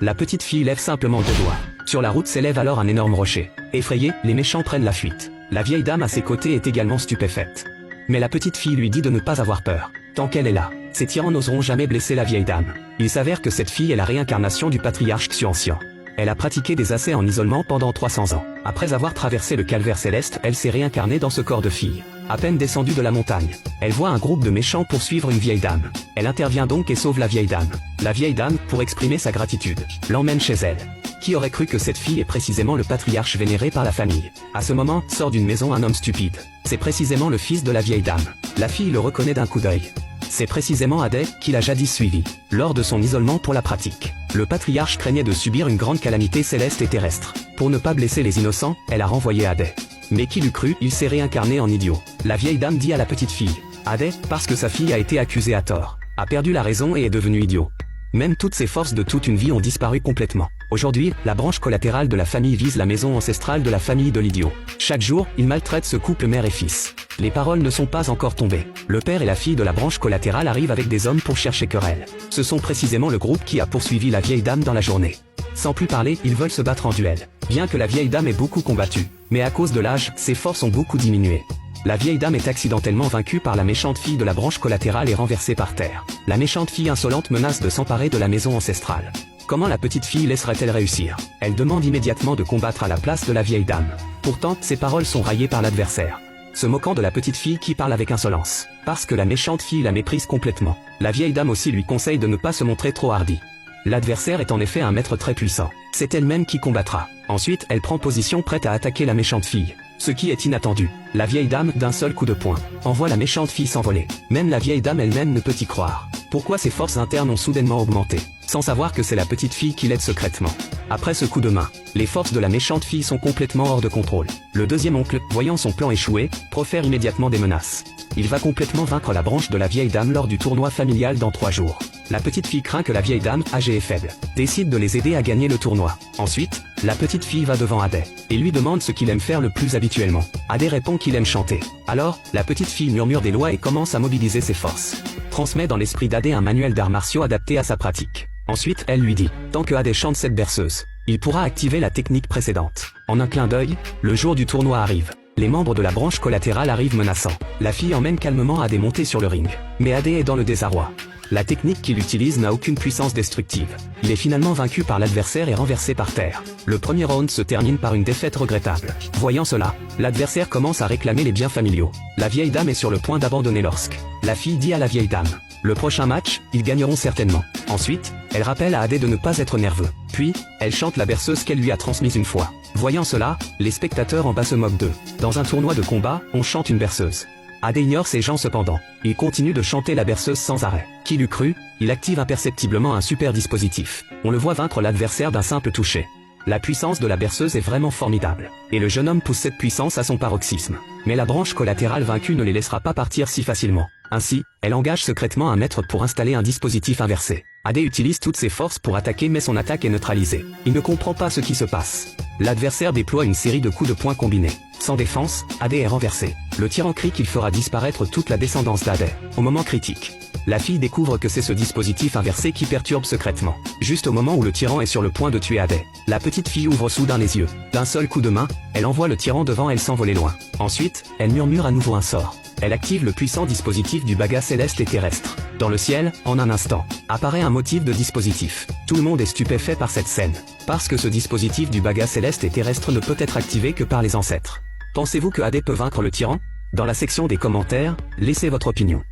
La petite fille lève simplement 2 doigts. Sur la route s'élève alors un énorme rocher. Effrayés, les méchants prennent la fuite. La vieille dame à ses côtés est également stupéfaite. Mais la petite fille lui dit de ne pas avoir peur. Tant qu'elle est là, ces tyrans n'oseront jamais blesser la vieille dame. Il s'avère que cette fille est la réincarnation du patriarche Xu ancien. Elle a pratiqué des assais en isolement pendant 300 ans. Après avoir traversé le calvaire céleste, elle s'est réincarnée dans ce corps de fille. À peine descendue de la montagne, elle voit un groupe de méchants poursuivre une vieille dame. Elle intervient donc et sauve la vieille dame. La vieille dame, pour exprimer sa gratitude, l'emmène chez elle. Qui aurait cru que cette fille est précisément le patriarche vénéré par la famille? À ce moment, sort d'une maison un homme stupide. C'est précisément le fils de la vieille dame. La fille le reconnaît d'un coup d'œil. C'est précisément Adé, qui l'a jadis suivi, lors de son isolement pour la pratique. Le patriarche craignait de subir une grande calamité céleste et terrestre. Pour ne pas blesser les innocents, elle a renvoyé Adé. Mais qui l'eût cru, il s'est réincarné en idiot. La vieille dame dit à la petite fille, Adé, parce que sa fille a été accusée à tort, a perdu la raison et est devenue idiot. Même toutes ses forces de toute une vie ont disparu complètement. Aujourd'hui, la branche collatérale de la famille vise la maison ancestrale de la famille de l'idiot. Chaque jour, il maltraite ce couple mère et fils. Les paroles ne sont pas encore tombées. Le père et la fille de la branche collatérale arrivent avec des hommes pour chercher querelle. Ce sont précisément le groupe qui a poursuivi la vieille dame dans la journée. Sans plus parler, ils veulent se battre en duel. Bien que la vieille dame ait beaucoup combattu, mais à cause de l'âge, ses forces ont beaucoup diminué. La vieille dame est accidentellement vaincue par la méchante fille de la branche collatérale et renversée par terre. La méchante fille insolente menace de s'emparer de la maison ancestrale. Comment la petite fille laisserait-elle réussir? Elle demande immédiatement de combattre à la place de la vieille dame. Pourtant, ses paroles sont raillées par l'adversaire, se moquant de la petite fille qui parle avec insolence. Parce que la méchante fille la méprise complètement. La vieille dame aussi lui conseille de ne pas se montrer trop hardie. L'adversaire est en effet un maître très puissant. C'est elle-même qui combattra. Ensuite, elle prend position prête à attaquer la méchante fille. Ce qui est inattendu. La vieille dame, d'un seul coup de poing, envoie la méchante fille s'envoler. Même la vieille dame elle-même ne peut y croire. Pourquoi ses forces internes ont soudainement augmenté, sans savoir que c'est la petite fille qui l'aide secrètement. Après ce coup de main, les forces de la méchante fille sont complètement hors de contrôle. Le deuxième oncle, voyant son plan échouer, profère immédiatement des menaces. Il va complètement vaincre la branche de la vieille dame lors du tournoi familial dans 3 jours. La petite fille craint que la vieille dame, âgée et faible, décide de les aider à gagner le tournoi. Ensuite, la petite fille va devant Adé, et lui demande ce qu'il aime faire le plus habituellement. Adé répond qu'il aime chanter. Alors, la petite fille murmure des lois et commence à mobiliser ses forces. Transmet dans l'esprit d'Adé un manuel d'arts martiaux adapté à sa pratique. Ensuite, elle lui dit, tant que Adé chante cette berceuse, il pourra activer la technique précédente. En un clin d'œil, le jour du tournoi arrive. Les membres de la branche collatérale arrivent menaçants. La fille emmène calmement Adé monter sur le ring. Mais Adé est dans le désarroi. La technique qu'il utilise n'a aucune puissance destructive. Il est finalement vaincu par l'adversaire et renversé par terre. Le premier round se termine par une défaite regrettable. Voyant cela, l'adversaire commence à réclamer les biens familiaux. La vieille dame est sur le point d'abandonner lorsque la fille dit à la vieille dame, le prochain match, ils gagneront certainement. Ensuite, elle rappelle à Adé de ne pas être nerveux. Puis, elle chante la berceuse qu'elle lui a transmise une fois. Voyant cela, les spectateurs en bas se moquent d'eux. Dans un tournoi de combat, on chante une berceuse. Adé ignore ces gens cependant. Il continue de chanter la berceuse sans arrêt. Qui l'eût cru? Il active imperceptiblement un super dispositif. On le voit vaincre l'adversaire d'un simple toucher. La puissance de la berceuse est vraiment formidable. Et le jeune homme pousse cette puissance à son paroxysme. Mais la branche collatérale vaincue ne les laissera pas partir si facilement. Ainsi, elle engage secrètement un maître pour installer un dispositif inversé. Adé utilise toutes ses forces pour attaquer mais son attaque est neutralisée. Il ne comprend pas ce qui se passe. L'adversaire déploie une série de coups de poing combinés. Sans défense, Adé est renversé. Le tyran crie qu'il fera disparaître toute la descendance d'Adé. Au moment critique, la fille découvre que c'est ce dispositif inversé qui perturbe secrètement. Juste au moment où le tyran est sur le point de tuer Adé, la petite fille ouvre soudain les yeux. D'un seul coup de main, elle envoie le tyran devant elle s'envoler loin. Ensuite, elle murmure à nouveau un sort. Elle active le puissant dispositif du baga céleste et terrestre. Dans le ciel, en un instant, apparaît un motif de dispositif. Tout le monde est stupéfait par cette scène. Parce que ce dispositif du baga céleste et terrestre ne peut être activé que par les ancêtres. Pensez-vous que Adé peut vaincre le tyran? Dans la section des commentaires, laissez votre opinion.